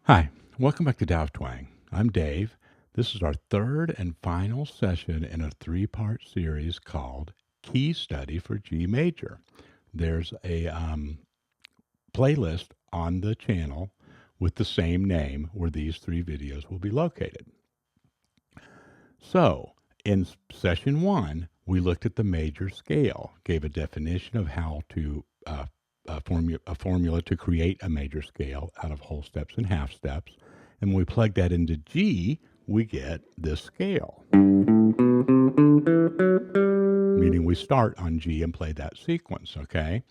Hi, welcome back to Tao of Twang. I'm Dave. This is our third and final session in a three-part series called Key Study for G Major. There's a playlist on the channel with the same name where these three videos will be located. So, in session one, we looked at the major scale, gave a definition of how to a formula to create a major scale out of whole steps and half steps. And when we plug that into G, we get this scale, meaning we start on G and play that sequence, okay?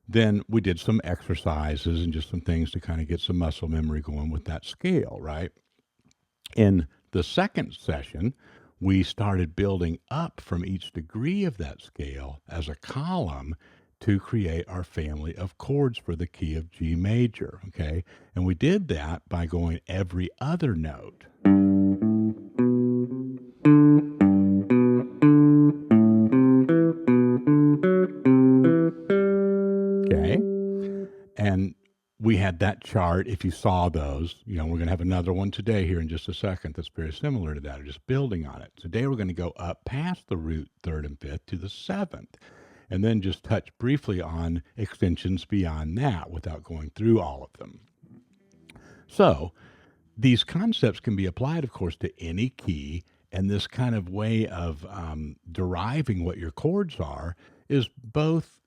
Then we did some exercises and just some things to kind of get some muscle memory going with that scale, right? In the second session, we started building up from each degree of that scale as a column to create our family of chords for the key of G major, okay? And we did that by going every other note. Okay? And we had that chart. If you saw those, we're going to have another one today here in just a second that's very similar to that, or just building on it. Today we're going to go up past the root third and fifth to the seventh, and then just touch briefly on extensions beyond that without going through all of them. So these concepts can be applied, of course, to any key, and this kind of way of deriving what your chords are is both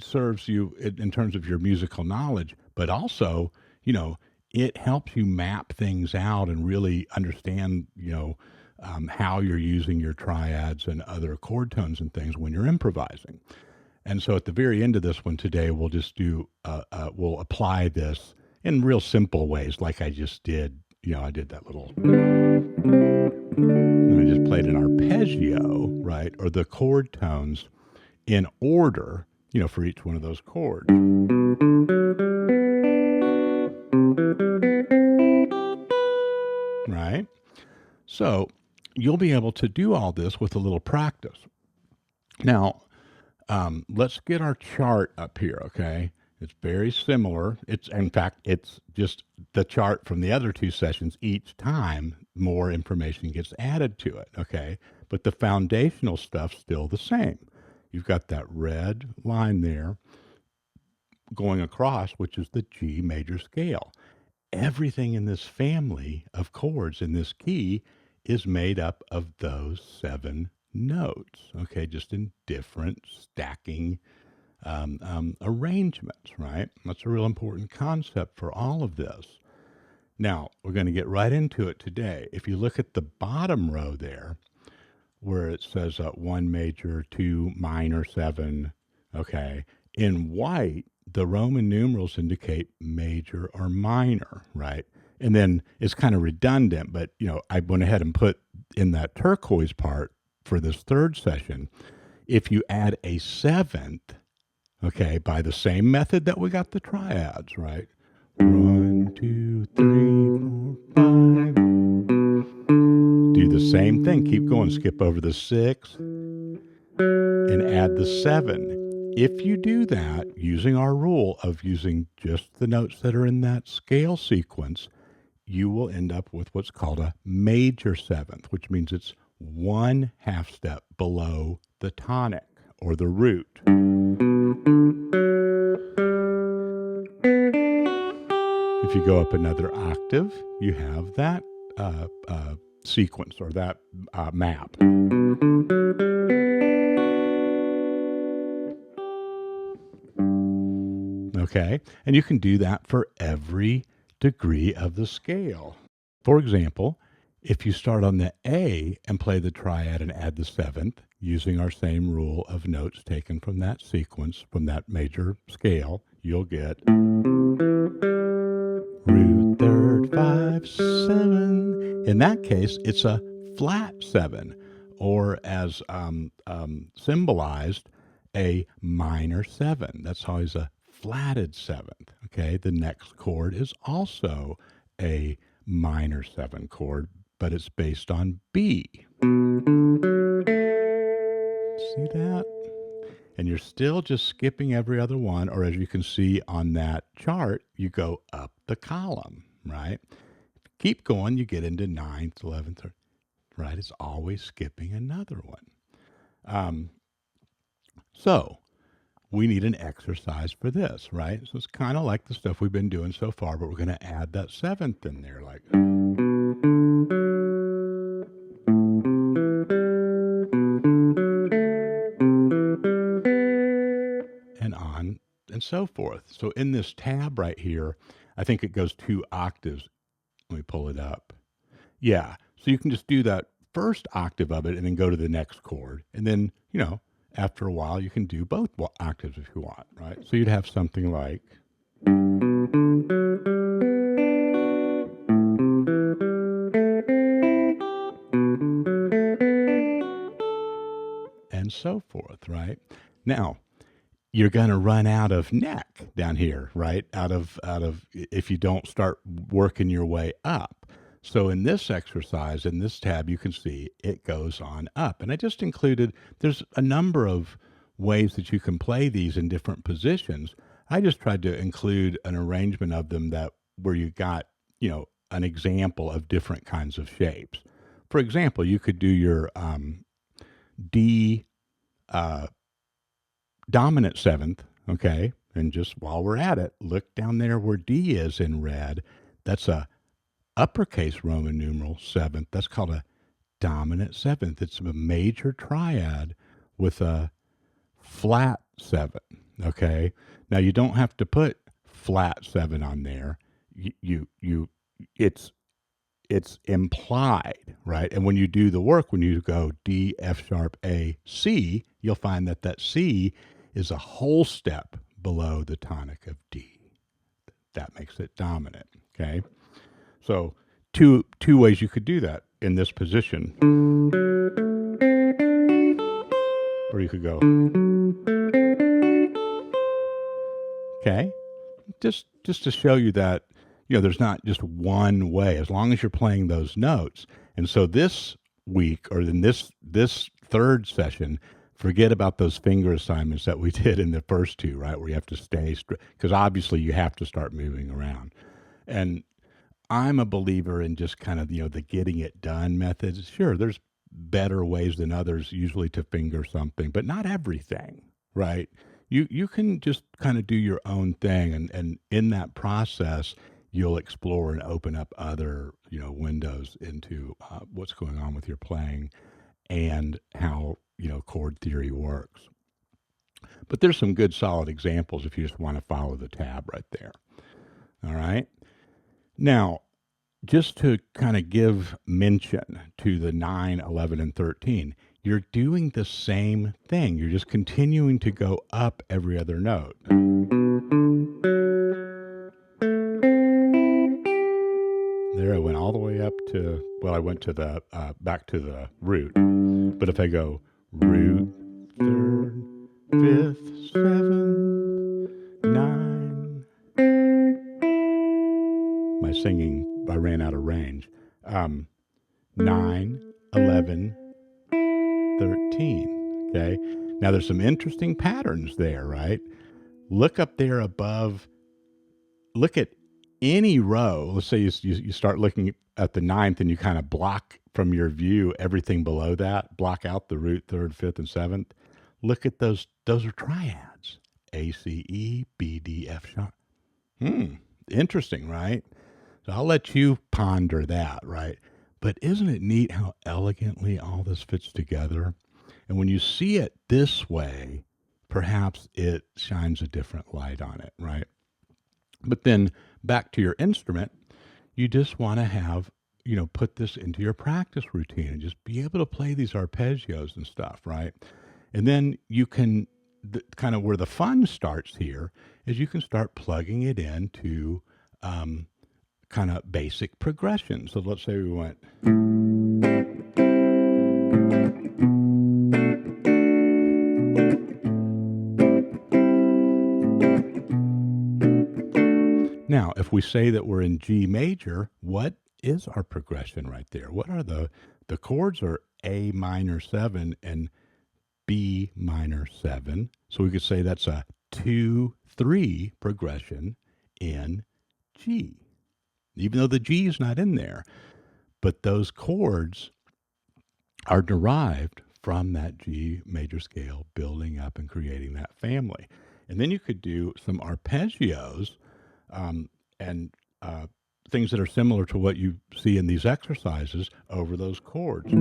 serves you in terms of your musical knowledge, but also, it helps you map things out and really understand, how you're using your triads and other chord tones and things when you're improvising. And so at the very end of this one today, we'll just we'll apply this in real simple ways, like I just did. I did that little, and I just played an arpeggio, right? Or the chord tones in order, for each one of those chords. Right? So you'll be able to do all this with a little practice. Now, let's get our chart up here, okay? It's very similar. In fact, it's just the chart from the other two sessions. Each time, more information gets added to it, okay? But the foundational stuff's still the same. You've got that red line there going across, which is the G major scale. Everything in this family of chords in this key is made up of those 7 notes, okay, just in different stacking arrangements, right? That's a real important concept for all of this. Now, we're going to get right into it today. If you look at the bottom row there, where it says 1 major, 2 minor, 7, okay, in white, the Roman numerals indicate major or minor, right? And then it's kind of redundant, but I went ahead and put in that turquoise part for this third session. If you add a 7th, okay, by the same method that we got the triads, right? 1, 2, 3, 4, 5. Do the same thing. Keep going. Skip over the 6 and add the 7. If you do that using our rule of using just the notes that are in that scale sequence, you will end up with what's called a major 7th, which means it's 1 half step below the tonic or the root. If you go up another octave, you have that sequence or that map. Okay, and you can do that for every degree of the scale. For example, if you start on the A and play the triad and add the 7th, using our same rule of notes taken from that sequence, from that major scale, you'll get root third 5 7. In that case, it's a flat 7, or as symbolized, a minor 7. That's always a flatted 7th. Okay, the next chord is also a minor 7 chord, but it's based on B. See that? and you're still just skipping every other one, or as you can see on that chart, you go up the column, right? Keep going, you get into 9th, 11th, right? It's always skipping another one. So we need an exercise for this, right? So it's kind of like the stuff we've been doing so far, but we're going to add that 7th in there, like. And on and so forth. So in this tab right here, I think it goes 2 octaves. Let me pull it up. Yeah. So you can just do that first octave of it and then go to the next chord. And then, after a while, you can do both octaves if you want, right? So you'd have something like. And so forth, right? Now, you're going to run out of neck down here, right? Out of if you don't start working your way up. So in this exercise, in this tab, you can see it goes on up. And I just included, there's a number of ways that you can play these in different positions. I just tried to include an arrangement of them that where you got, an example of different kinds of shapes. For example, you could do your D dominant 7th, okay? And just while we're at it, look down there where D is in red. That's a uppercase Roman numeral 7th. That's called a dominant 7th. It's a major triad with a flat 7, okay? Now you don't have to put flat 7 on there. It's implied, right? And when you do the work, when you go D, F sharp, A, C, you'll find that C is a whole step below the tonic of D. That makes it dominant, okay? So two ways you could do that in this position. Or you could go. Okay? Just to show you that, there's not just one way, as long as you're playing those notes. And so this week, or in this third session, forget about those finger assignments that we did in the first two, right? Where you have to stay, because obviously you have to start moving around. And I'm a believer in just kind of, the getting it done methods. Sure, there's better ways than others usually to finger something, but not everything, right? You can just kind of do your own thing. And in that process, you'll explore and open up other, windows into what's going on with your playing and how, chord theory works. But there's some good solid examples if you just want to follow the tab right there. All right. Now, just to kind of give mention to the 9, 11, and 13, you're doing the same thing. You're just continuing to go up every other note. There I went all the way up to, I went to the, back to the root. But if I go root, 3rd, 5th, 7th, 9, my singing, I ran out of range. 9, 11, 13, okay? Now there's some interesting patterns there, right? Look up there above, look at any row. Let's say you start looking at the 9th and you kind of block from your view everything below that, block out the root, 3rd, 5th, and 7th. Look at those are triads. A, C, E, B, D, F sharp. Interesting, right? So I'll let you ponder that, right? But isn't it neat how elegantly all this fits together? And when you see it this way, perhaps it shines a different light on it, right? But then back to your instrument, you just want to have, put this into your practice routine and just be able to play these arpeggios and stuff, right? And then you can, kind of where the fun starts here is you can start plugging it into kind of basic progression. So let's say we went. Now, if we say that we're in G major, what is our progression right there? What are the chords are A minor 7 and B minor 7. So we could say that's a 2-3 progression in G, even though the G is not in there. But those chords are derived from that G major scale, building up and creating that family. And then you could do some arpeggios and things that are similar to what you see in these exercises over those chords.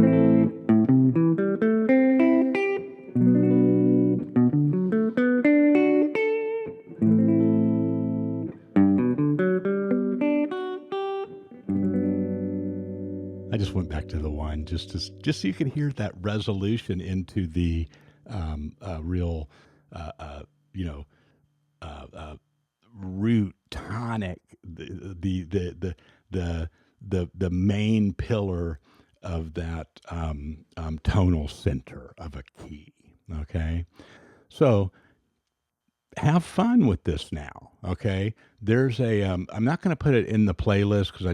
I just went back to the one just so you could hear that resolution into the real, uh, uh, you know, root tonic, the main pillar of that tonal center of a key. Okay, so have fun with this now. Okay, there's a I'm not going to put it in the playlist because I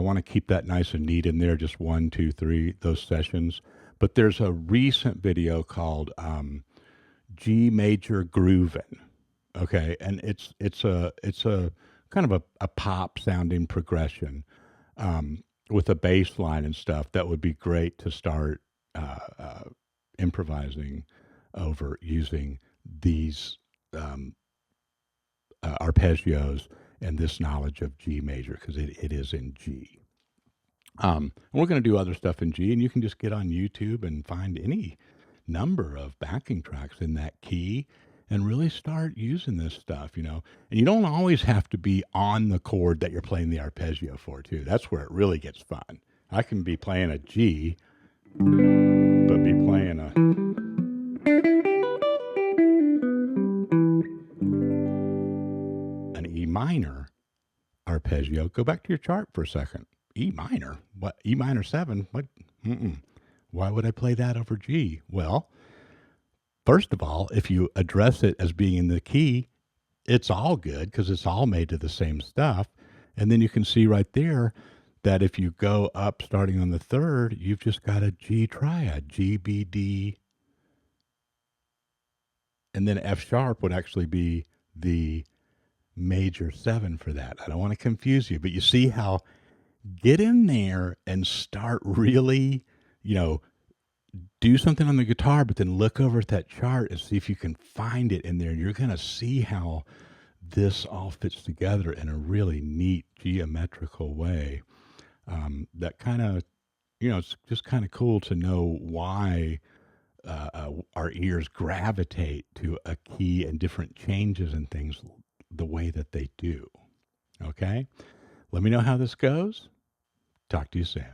want to keep that nice and neat in there, just 1, 2, 3 those sessions. But there's a recent video called G major groovin'. Okay, and it's a kind of a pop sounding progression with a bass line and stuff that would be great to start improvising over using these um, arpeggios and this knowledge of G major because it is in G. And we're going to do other stuff in G, and you can just get on YouTube and find any number of backing tracks in that key and really start using this stuff, you know. And you don't always have to be on the chord that you're playing the arpeggio for, too. That's where it really gets fun. I can be playing a G, but be playing an E minor arpeggio. Go back to your chart for a second. E minor? What? E minor 7? What? Why would I play that over G? Well, first of all, if you address it as being in the key, it's all good because it's all made to the same stuff. And then you can see right there that if you go up starting on the third, you've just got a G triad, G, B, D, and then F sharp would actually be the major 7 for that. I don't want to confuse you, but you see how get in there and start really, you know, do something on the guitar, but then look over at that chart and see if you can find it in there. And you're going to see how this all fits together in a really neat geometrical way. That kind of, you know, it's just kind of cool to know why our ears gravitate to a key and different changes and things the way that they do. Okay? Let me know how this goes. Talk to you soon.